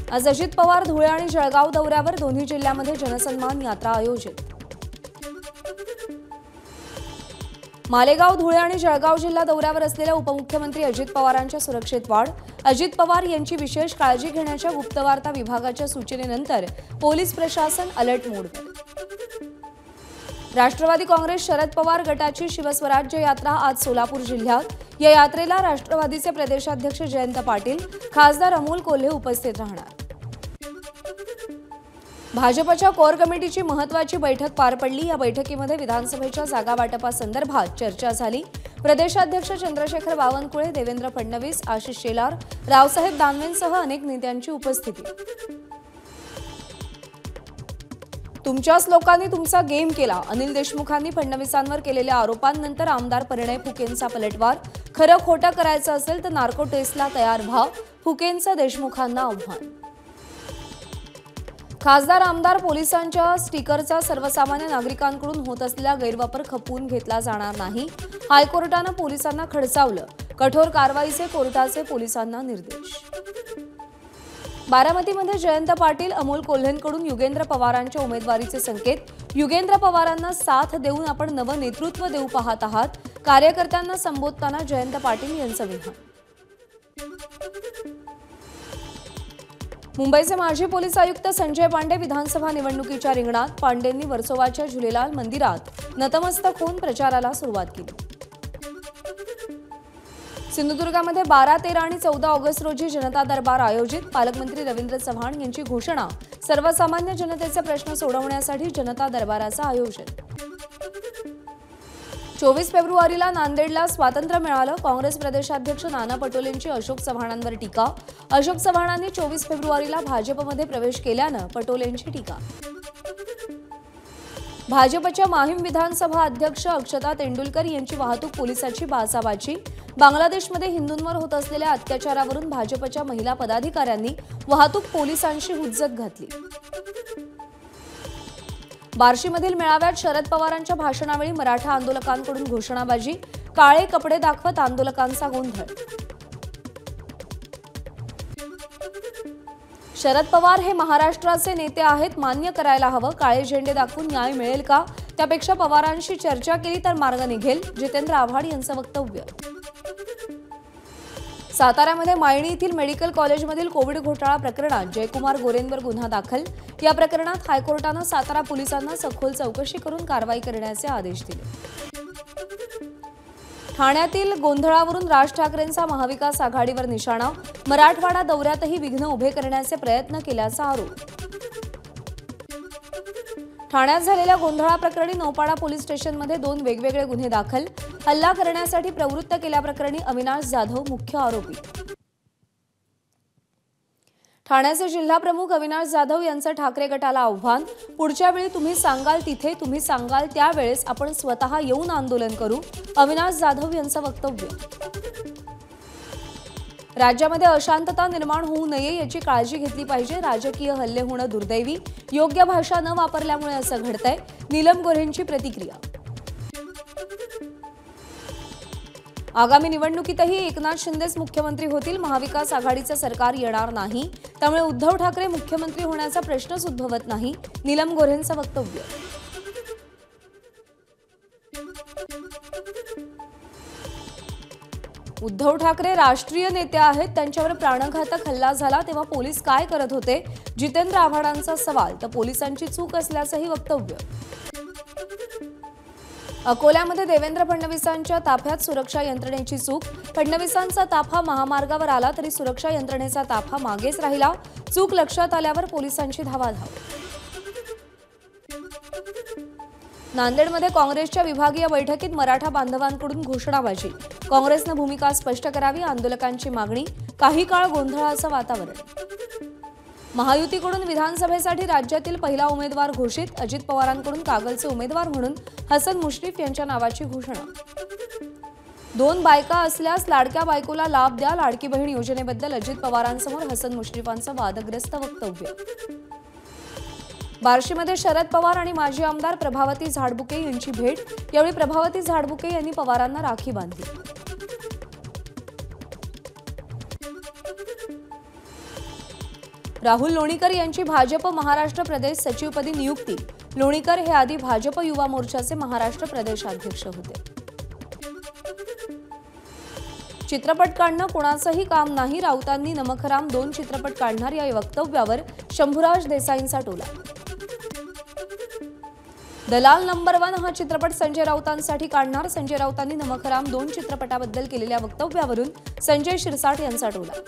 आज अजित पवार धुळे आणि जळगाव दौऱ्यावर, दोन्ही जिल्ह्यामध्ये जनसन्मान यात्रा आयोजित। मालेगाव, धुळे आणि जळगाव जिल्हा दौऱ्यावर असलेल्या उपमुख्यमंत्री अजित पवारांच्या सुरक्षेत वाढ। अजित पवार यांची विशेष काळजी घेण्याच्या गुप्तवार्ता विभागाच्या सूचनेनंतर पोलीस प्रशासन अलर्ट मोडवर। राष्ट्रवादी काँग्रेस शरद पवार गटाची शिवस्वराज्य यात्रा आज सोलापूर जिल्ह्यात। या यात्रेला राष्ट्रवादीचे प्रदेशाध्यक्ष जयंत पाटील, खासदार अमोल कोल्हे उपस्थित राहणार। भाजपच्या कोर कमिटीची महत्त्वाची बैठक पार पडली। या बैठकीमध्ये विधानसभेच्या जागा वाटपासंदर्भात चर्चा झाली। प्रदेशाध्यक्ष चंद्रशेखर बावनकुळे, देवेंद्र फडणवीस, आशिष शेलार, रावसाहेब दानवेंसह अनेक नेत्यांची उपस्थिती। तुमच्याच लोकांनी तुमचा गेम केला। अनिल देशमुखांनी फडणवीसांवर केलेल्या आरोपांनंतर आमदार परिणय फुकेंचा पलटवार। खरं खोटं करायचं असेल तर नार्को टेस्टला तयार व्हा, फुकेंचं देशमुखांना आव्हान। खासदार आमदार पोलिसांच्या स्टिकरचा सर्वसामान्य नागरिकांकडून होत असलेला गैरवापर खपवून घेतला जाणार नाही। हायकोर्टानं पोलिसांना खडसावलं। कठोर कारवाईचे कोर्टाचे पोलिसांना निर्देश। बारामतीमध्ये जयंत पाटील, अमोल कोल्हेंकडून युगेंद्र पवारांच्या उमेदवारीचे संकेत। युगेंद्र पवारांना साथ देऊन आपण नवं नेतृत्व देऊ पाहत आहात, कार्यकर्त्यांना संबोधताना जयंत पाटील यांचं विधान। मुंबईचे माजी पोलीस आयुक्त संजय पांडे विधानसभा निवडणुकीच्या रिंगणात। पांडेंनी वर्सोवाच्या झुलेलाल मंदिरात नतमस्तक होऊन प्रचाराला सुरुवात केली। सिंधुदुर्गामध्ये 12, 13 आणि 14 ऑगस्ट रोजी जनता दरबार आयोजित। पालकमंत्री रवींद्र चव्हाण यांची घोषणा। सर्वसामान्य जनतेचे प्रश्न सोडवण्यासाठी जनता दरबाराचं आयोजन। 24 फेब्रुवारीला नांदेडला स्वातंत्र्य मिळालं। काँग्रेस प्रदेशाध्यक्ष नाना पटोलेंची अशोक चव्हाणांवर टीका। अशोक चव्हाणांनी 24 फेब्रुवारीला भाजपमध्ये प्रवेश केल्यानं पटोलेंची टीका। भाजपच्या माहीम विधानसभा अध्यक्ष अक्षता तेंडुलकर यांची वाहतूक पोलिसाची बाचाबाची। बांगलादेशमध्ये हिंदूंवर होत असलेल्या अत्याचारावरून भाजपच्या महिला पदाधिकाऱ्यांनी वाहतूक पोलिसांशी हुज्जत घातली। बार्शीमधील मेळाव्यात शरद पवारांच्या भाषणावेळी मराठा आंदोलकांकडून घोषणाबाजी। काळे कपडे दाखवत आंदोलकांचा गोंधळ। शरद पवार हे महाराष्ट्राचे नेते आहेत, मान्य करायला हवं। काळे झेंडे दाखवून न्याय मिळेल का? त्यापेक्षा पवारांशी चर्चा केली तर मार्ग निघेल, जितेंद्र आव्हाड यांचं वक्तव्य। साताऱ्यामध्ये मायणी येथील मेडिकल कॉलेजमधील कोविड घोटाळा प्रकरणात जयकुमार गोरेंवर गुन्हा दाखल। या प्रकरणात हायकोर्टानं सातारा पोलिसांना सखोल चौकशी करून कारवाई करण्याचे आदेश दिले। ठाण्यातील गोंधळावरून राज ठाकरेंचा महाविकास आघाडीवर निशाणा। मराठवाडा दौऱ्यातही विघ्न उभे करण्याचे प्रयत्न केल्याचा आरोप। ठाण्यात झालेल्या गोंधळाप्रकरणी नौपाडा पोलीस स्टेशनमध्ये 2 वेगवेगळे गुन्हे दाखल। हल्ला करण्यासाठी प्रवृत्त केल्याप्रकरणी अविनाश जाधव मुख्य आरोपी। ठाण्याचे जिल्हाप्रमुख अविनाश जाधव यांचं ठाकरे गटाला आव्हान। पुढच्या वेळी तुम्ही सांगाल तिथे, तुम्ही सांगाल त्यावेळेस आपण स्वतः येऊन आंदोलन करू, अविनाश जाधव यांचं वक्तव्य। राज्यामध्ये अशांतता निर्माण होऊ नये याची काळजी घेतली पाहिजे। राजकीय हल्ले होणं दुर्दैवी, योग्य भाषा न वापरल्यामुळे असं घडतंय, नीलम गोऱ्हेंची प्रतिक्रिया। आगामी निवडणुकीतही एकनाथ शिंदेच मुख्यमंत्री होतील। महाविकास आघाडीचं सरकार येणार नाही, त्यामुळे उद्धव ठाकरे मुख्यमंत्री होण्याचा प्रश्नच उद्भवत नाही, नीलम गोऱ्हेंचं वक्तव्य। उद्धव ठाकरे राष्ट्रीय नेते आहेत, त्यांच्यावर प्राणघातक हल्ला झाला तेव्हा पोलीस काय करत होते? जितेंद्र आव्हाडांचा सवाल, तर पोलिसांची चूक असल्याचंही वक्तव्य। अकोल्यामध्ये देवेंद्र फडणवीसांच्या ताफ्यात सुरक्षा यंत्रणेची चूक। फडणवीसांचा ताफा महामार्गावर आला तरी सुरक्षा यंत्रणेचा ताफा मागेच राहिला। चूक लक्षात आल्यावर पोलिसांची धावाधाव। नांदेडमध्ये काँग्रेसच्या विभागीय बैठकीत मराठा बांधवांकडून घोषणाबाजी। काँग्रेसनं भूमिका स्पष्ट करावी, आंदोलकांची मागणी। काही काळ गोंधळाचं वातावरण। महायुतीकडून विधानसभेसाठी राज्यातील पहिला उमेदवार घोषित। अजित पवारांकडून कागलचे उमेदवार म्हणून हसन मुश्रीफ यांच्या नावाची घोषणा। 2 बायका असल्यास लाडक्या बायकोला लाभ द्या, लाडकी बहीण योजनेबद्दल अजित पवारांसमोर हसन मुश्रीफांचं वादग्रस्त वक्तव्य। बार्शीमध्ये शरद पवार आणि माजी आमदार प्रभावती झाडबुके यांची भेट। यावेळी प्रभावती झाडबुके यांनी पवारांना राखी बांधली। राहुल लोणीकर यांची भाजप महाराष्ट्र प्रदेश सचिवपदी नियुक्ती। लोणीकर हे आधी भाजप युवा मोर्चाचे महाराष्ट्र प्रदेशाध्यक्ष होते। चित्रपट काढणं कोणाचंही काम नाही, राऊतांनी नमकहराम 2 चित्रपट काढणार या वक्तव्यावर शंभूराज देसाईंचा टोला। दलाल नंबर 1 हा चित्रपट संजय राऊतांसाठी काढणार। संजय राऊतांनी नमकहराम 2 चित्रपटाबद्दल केलेल्या वक्तव्यावरून संजय शिरसाट यांचा टोला।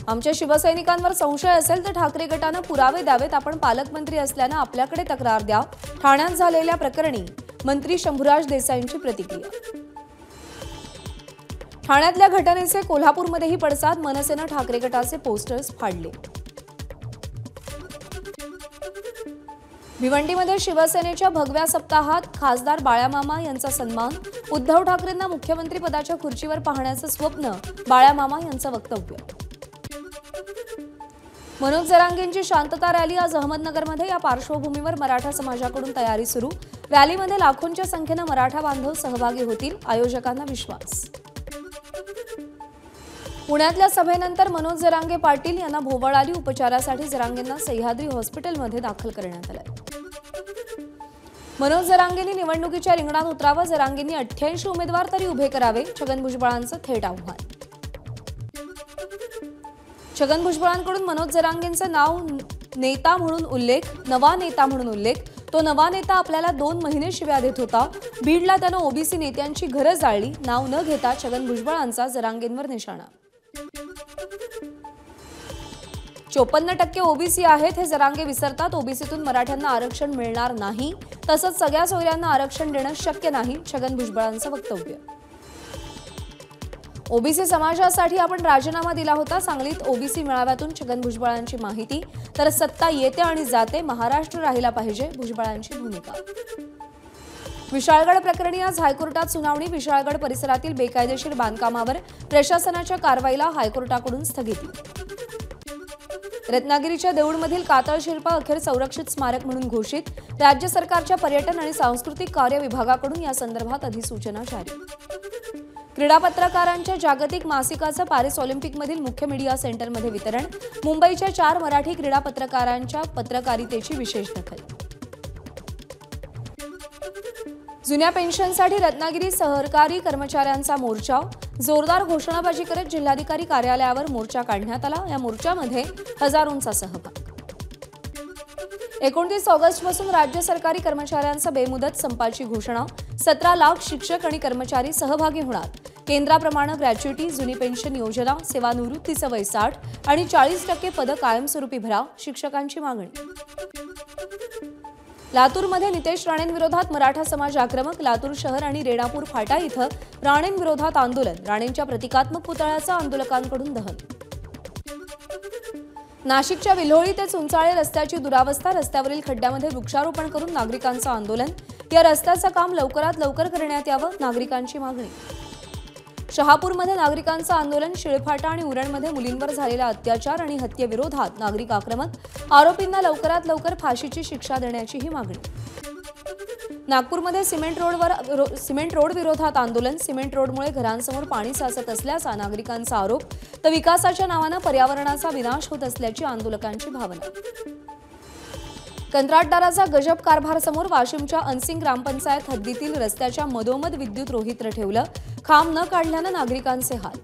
आमच्या शिवसैनिकांवर संशय असेल तर ठाकरे गटानं पुरावे द्यावेत। आपण पालकमंत्री असल्यानं आपल्याकडे तक्रार द्या। ठाण्यात झालेल्या प्रकरणी मंत्री शंभूराज देसाईंची प्रतिक्रिया। ठाण्यातल्या घटनेचे कोल्हापूरमध्येही पडसाद। मनसेनं ठाकरे गटाचे पोस्टर्स फाडले। भिवंडीमध्ये शिवसेनेच्या भगव्या सप्ताहात खासदार बाळामामा यांचा सन्मान। उद्धव ठाकरेंना मुख्यमंत्री पदाच्या खुर्चीवर पाहण्याचं स्वप्न, बाळामामा यांचं वक्तव्य। मनोज जरांगेंची शांतता रॅली आज अहमदनगरमध्ये। या पार्श्वभूमीवर मराठा समाजाकडून तयारी सुरू। रॅलीमध्ये लाखोंच्या संख्येनं मराठा बांधव सहभागी होतील, आयोजकांना विश्वास। पुण्यातल्या सभेनंतर मनोज जरांगे पाटील यांना भोवळ आली। उपचारासाठी जरांगेंना सह्याद्री हॉस्पिटलमध्ये दाखल करण्यात आलं। मनोज जरांगेंनी निवडणुकीच्या रिंगणात उतरावं। जरांगेंनी 88 उमेदवार तरी उभे करावे, छगन भुजबळांचं थेट आव्हान। छगन भुजबळांकडून मनोज जरांगेंचं नाव नेता म्हणून उल्लेख, नवा नेता म्हणून उल्लेख। तो नवा नेता आपल्याला 2 महिने शिव्या देत होता। बीडला त्यानं ओबीसी नेत्यांची घरं जाळली। नाव न घेता छगन भुजबळांचा जरांगेंवर निशाणा। 54% ओबीसी आहेत हे जरांगे विसरतात। ओबीसीतून मराठ्यांना आरक्षण मिळणार नाही, तसंच सगळ्या सोयऱ्यांना आरक्षण देणं शक्य नाही, छगन भुजबळांचं वक्तव्य। ओबीसी समाजासाठी आपण राजीनामा दिला होता। सांगलीत ओबीसी मेळाव्यातून छगन भुजबळांची माहिती। तर सत्ता येते आणि जाते, महाराष्ट्र राहिला पाहिजे, भुजबळांची भूमिका। विशाळगड प्रकरणी आज हायकोर्टात सुनावणी। विशाळगड परिसरातील बेकायदेशीर बांधकामावर प्रशासनाच्या कारवाईला हायकोर्टाकडून स्थगिती। रत्नागिरीच्या देऊळमधील कातळ शिल्प अखेर संरक्षित स्मारक म्हणून घोषित। राज्य सरकारच्या पर्यटन आणि सांस्कृतिक कार्य विभागाकडून या संदर्भात अधिसूचना जारी। क्रीडा पत्रकारांच्या जागतिक मासिकाचं पॅरिस ऑलिम्पिकमधील मुख्य मीडिया सेंटरमध्ये वितरण। मुंबईच्या 4 मराठी क्रीडा पत्रकारांच्या पत्रकारितेची विशेष दखल। जुन्या पेन्शनसाठी रत्नागिरी सहकारी कर्मचाऱ्यांचा मोर्चा। जोरदार घोषणाबाजी करत जिल्हाधिकारी कार्यालयावर मोर्चा काढण्यात आला। या मोर्चामध्ये हजारोंचा सहभाग। 29 ऑगस्टपासून राज्य सरकारी कर्मचाऱ्यांचा बेमुदत संपाची घोषणा। 17 लाख शिक्षक आणि कर्मचारी सहभागी होणार। केंद्राप्रमाणे ग्रॅच्युइटी, जुनी पेन्शन योजना, सेवानिवृत्तीचं वय 60 आणि 40% पदं कायमस्वरूपी भरा, शिक्षकांची मागणी। लातूरमध्ये नितेश राणेंविरोधात मराठा समाज आक्रमक। लातूर शहर आणि रेणापूर फाटा इथं राणेंविरोधात आंदोलन। राणेंच्या प्रतिकात्मक पुतळ्याचं आंदोलकांकडून दहन। नाशिकच्या विल्होळी ते चुंचाळे रस्त्याची दुरावस्था। रस्त्यावरील खड्ड्यामध्ये वृक्षारोपण करून नागरिकांचं आंदोलन। या रस्त्याचं काम लवकरात लवकर करण्यात यावं, नागरिकांची मागणी। शहापूरमध्ये नागरिकांचं आंदोलन। शिळफाटा आणि उरणमध्ये मुलींवर झालेला अत्याचार आणि हत्येविरोधात नागरिक आक्रमक। आरोपींना लवकरात लवकर फाशीची शिक्षा देण्याचीही मागणी। नागपूरमध्ये सिमेंट रोड विरोधात आंदोलन। सिमेंट रोडमुळे घरांसमोर पाणी साचत असल्याचा नागरिकांचा आरोप। तर विकासाच्या नावानं पर्यावरणाचा विनाश होत असल्याची आंदोलकांची भावना। कंत्राटदाराचा गजब कारभार समोर। वाशिमच्या अनसिंग ग्रामपंचायत हद्दीतील रस्त्याच्या मधोमध विद्युत रोहित्र ठेवलं। खांब न काढल्यानं नागरिकांचे हाल।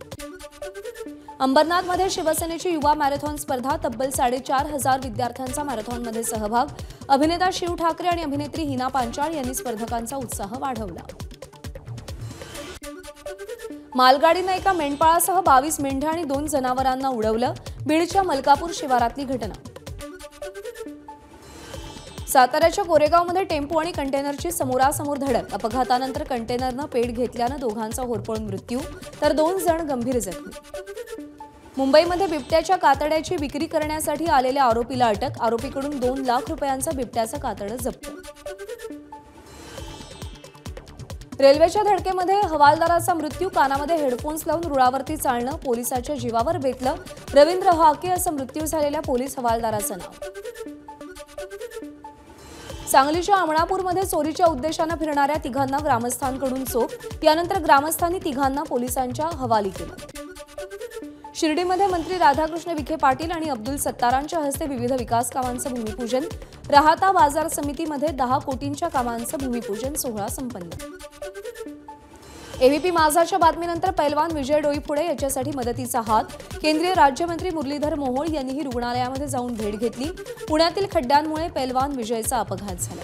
अंबरनाथमध्ये शिवसेनेची युवा मॅरेथॉन स्पर्धा। तब्बल 4,500 विद्यार्थ्यांचा मॅरेथॉनमध्ये सहभाग। अभिनेता शिव ठाकरे आणि अभिनेत्री हिना पांचाळ यांनी स्पर्धकांचा उत्साह वाढवला। मालगाडीनं एका मेंढपाळासह 22 मेंढ्या आणि 2 जनावरांना उडवलं। बीडच्या मलकापूर शिवारातली घटना। साताऱ्याच्या कोरेगावमध्ये टेम्पो आणि कंटेनरची समोरासमोर धडक। अपघातानंतर कंटेनरनं पेट घेतल्यानं दोघांचा होरपळून मृत्यू, तर 2 जण गंभीर जखमी। मुंबईमध्ये बिबट्याच्या कातड्याची विक्री करण्यासाठी आलेल्या आरोपीला अटक। आरोपीकडून 2 लाख रुपयांचं बिबट्याचं कातडं जप्त। रेल्वेच्या धडकेमध्ये हवालदाराचा मृत्यू। कानामध्ये हेडफोन्स लावून रुळावरती चालणं पोलिसाच्या जीवावर बेतलं। रवींद्र हाके असं मृत्यू झालेल्या पोलीस हवालदाराचं नाव। सांगलीच्या अमळापूरमध्ये चोरीच्या उद्देशानं फिरणाऱ्या 3घांना ग्रामस्थांकडून चोप। यानंतर ग्रामस्थांनी 3घांना पोलिसांच्या हवाली केलं। शिर्डीमध्ये मंत्री राधाकृष्ण विखे पाटील आणि अब्दुल सत्तारांच्या हस्ते विविध विकास कामांचं भूमिपूजन. राहाता बाजार समितीमध्ये 10 कोटींच्या कामांचं भूमिपूजन सोहळा संपन्न. एबीपी माझाच्या बातमीनंतर पैलवान विजय डोईफोडे याच्यासाठी मदतीचा हात. केंद्रीय राज्यमंत्री मुरलीधर मोहोळ यांनीही रुग्णालयामध्ये जाऊन भेट घेतली. पुण्यातील खड्ड्यांमुळे पैलवान विजयचा अपघात झाला.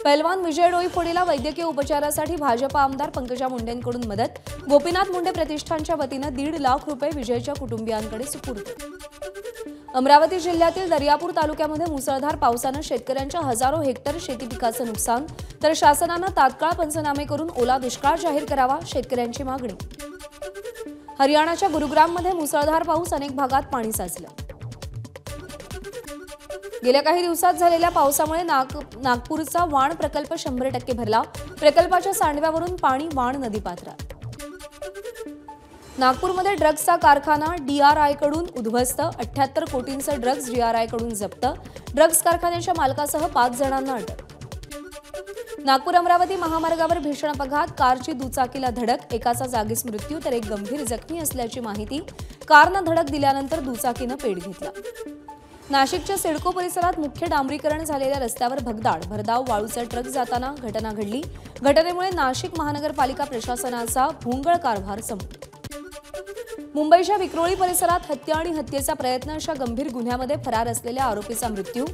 पैलवान विजय डोईफोडेला वैद्यकीय उपचारासाठी भाजपा आमदार पंकजा मुंडेंकडून मदत. गोपीनाथ मुंडे प्रतिष्ठानच्या वतीनं 1.5 लाख रुपये विजयच्या कुटुंबियांकडे सुपूर्द. अमरावती जिल्ह्यातील दर्यापूर तालुक्यामध्ये मुसळधार पावसानं शेतकऱ्यांच्या हजारो हेक्टर शेती पिकाचं नुकसान. तर शासनानं तात्काळ पंचनामे करून ओला दुष्काळ जाहीर करावा, शेतकऱ्यांची मागणी. हरियाणाच्या गुरुग्राममध्ये मुसळधार पाऊस, अनेक भागात पाणी साचलं. गेल्या काही दिवसात झालेल्या पावसामुळे नागपूरचा वाण प्रकल्प 100% भरला. प्रकल्पाच्या सांडव्यावरून पाणी वाण नदीपात्रात. नागपूरमध्ये ड्रग्जचा कारखाना डीआरआयकडून उद्ध्वस्त. 78 कोटींचं ड्रग्ज डीआरआयकडून जप्त. ड्रग्ज कारखान्याच्या मालकासह 5 जणांना अटक. नागपूर अमरावती महामार्गावर भीषण अपघात. कारची दुचाकीला धडक, एकाचा जागीच मृत्यू तर एक गंभीर जखमी असल्याची माहिती. कारनं धडक दिल्यानंतर दुचाकीनं पेट घेतला. नाशिकच्या सिडको परिसरात मुख्य डांबरीकरण झालेल्या रस्त्यावर भगदाड. भरधाव वाळूचा ट्रक जाताना घटना घडली. घटनेमुळे नाशिक महानगरपालिका प्रशासनाचा भोंगळ कारभार संपला. मुंबईच्या विक्रोळी परिसरात हत्या आणि हत्येचा प्रयत्न अशा गंभीर गुन्ह्यामध्ये फरार असलेल्या आरोपीचा मृत्यू.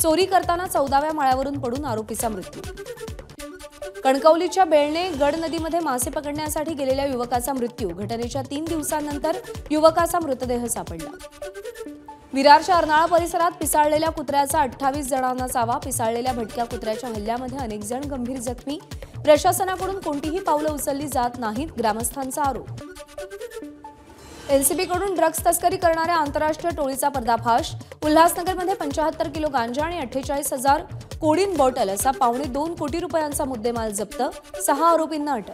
चोरी करताना 14व्या माळ्यावरून पडून आरोपीचा मृत्यू. कणकवलीच्या बेळणे गड नदीमध्ये मासे पकडण्यासाठी गेलेल्या युवकाचा मृत्यू. घटनेच्या 3 दिवसांनंतर युवकाचा मृतदेह सापडला. विरारच्या अर्नाळा परिसरात पिसाळलेल्या कुत्र्याचा 28 जणांना चावा. पिसाळलेल्या भटक्या कुत्र्याच्या हल्ल्यामध्ये अनेक जण गंभीर जखमी. प्रशासनाकडून कोणतीही पावलं उचलली जात नाहीत, ग्रामस्थांचा आरोप. एनसीबीकडून ड्रग्ज तस्करी करणाऱ्या आंतरराष्ट्रीय टोळीचा पर्दाफाश. उल्हासनगरमध्ये 75 किलो गांजा आणि 48,000 कोडीन बॉटल असा 2.25 कोटी रुपयांचा मुद्देमाल जप्त. 6 आरोपींना अटक.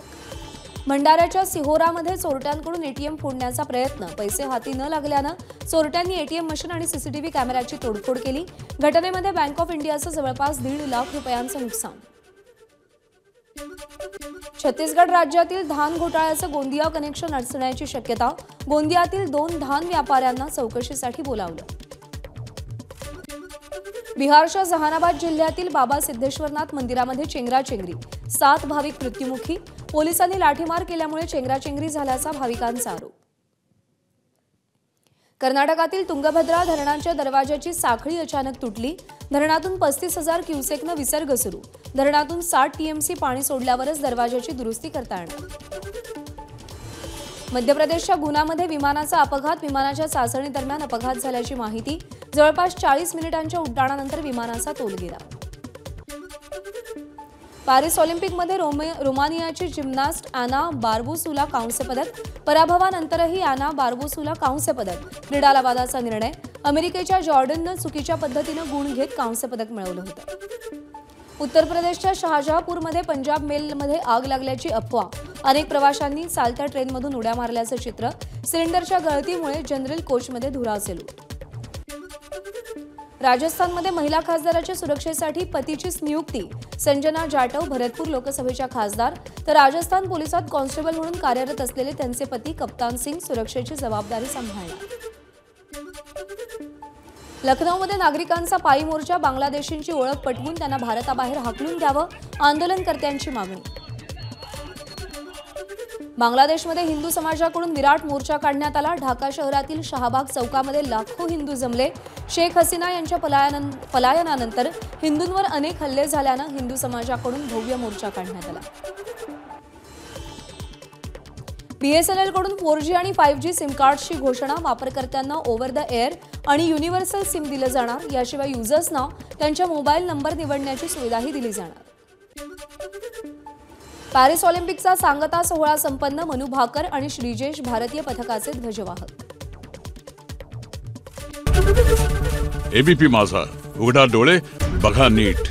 भंडाऱ्याच्या सिहोरामध्ये चोरट्यांकडून एटीएम फोडण्याचा प्रयत्न. पैसे हाती न लागल्यानं चोरट्यांनी एटीएम मशीन आणि सीसीटीव्ही कॅमेऱ्याची तोडफोड केली. घटनेमध्ये बँक ऑफ इंडियाचं जवळपास 1.5 लाख रुपयांचं नुकसान. छत्तीसगड राज्यातील धान घोटाळ्याचं गोंदिया कनेक्शन असण्याची शक्यता. गोंदियातील 2 धान व्यापाऱ्यांना चौकशीसाठी बोलावलं. बिहारच्या जहानाबाद जिल्ह्यातील बाबा सिद्धेश्वरनाथ मंदिरामध्ये चेंगराचेंगरी. 7 भाविक मृत्युमुखी. पोलिसांनी लाठीमार केल्यामुळे चेंगराचेंगरी झाल्याचा भाविकांचा आरोप. कर्नाटकातील तुंगभद्रा धरणाच्या दरवाजाची साखळी अचानक तुटली. धरणातून 35,000 क्युसेकनं विसर्ग सुरू. धरणातून 60 टीएमसी पाणी सोडल्यावरच दरवाजाची दुरुस्ती करता येणार. मध्य प्रदेशच्या गुनामध्ये विमानाचा अपघात. विमानाच्या चाचणी दरम्यान अपघात झाल्याची माहिती. जवळपास 40 मिनिटांच्या उड्डाणानंतर विमानाचा तोल गेला. पॅरिस ऑलिम्पिकमध्ये रोमानियाची जिम्नॅस्ट अॅना बार्बोसुला कांस्यपदक. पराभवानंतरही अॅना बार्बोसुला कांस्यपदक. क्रीडा लवादाचा निर्णय. अमेरिकेच्या जॉर्डननं चुकीच्या पद्धतीनं गुण घेत कांस्यपदक मिळवलं होतं. उत्तर प्रदेशच्या शहाजहापूरमध्ये पंजाब मेलमध्ये आग लागल्याची अफवा. अनेक प्रवाशांनी चालत्या ट्रेनमधून उड्या मारल्याचं चित्र. सिलेंडरच्या गळतीमुळे जनरल कोचमध्ये धुराचे लूट. राजस्थानमध्ये महिला खासदाराच्या सुरक्षेसाठी पतीचीच नियुक्ती. संजना जाटव भरतपूर लोकसभेच्या खासदार तर राजस्थान पोलिसात कॉन्स्टेबल म्हणून कार्यरत असलेले त्यांचे पती कप्तान सिंग सुरक्षेची जबाबदारी सांभाळणार. लखनौमध्ये नागरिकांचा पायी मोर्चा. बांगलादेशींची ओळख पटवून त्यांना भारताबाहेर हाकलून द्यावं, आंदोलनकर्त्यांची मागणी. बांगलादेशमध्ये हिंदू समाजाकडून विराट मोर्चा काढण्यात आला. ढाका शहरातील शहाबाग चौकामध्ये लाखो हिंदू जमले. शेख हसीना यांच्या पलायनानंतर हिंदूंवर अनेक हल्ले झाल्यानं हिंदू समाजाकडून भव्य मोर्चा काढण्यात आला. बीएसएनएलकडून 4G आणि 5G सिम कार्ड्सची घोषणा. वापरकर्त्यांना ओव्हर द एअर आणि युनिव्हर्सल सिम दिलं जाणार. याशिवाय युजर्सना त्यांच्या मोबाईल नंबर निवडण्याची सुविधाही दिली जाणार. पॅरिस ऑलिम्पिकचा सांगता सोहळा संपन्न. मनु भाकर आणि श्रीजेश भारतीय पथकाचे ध्वजवाहक. एबीपी माझा, उघडा डोळे बघा नीट.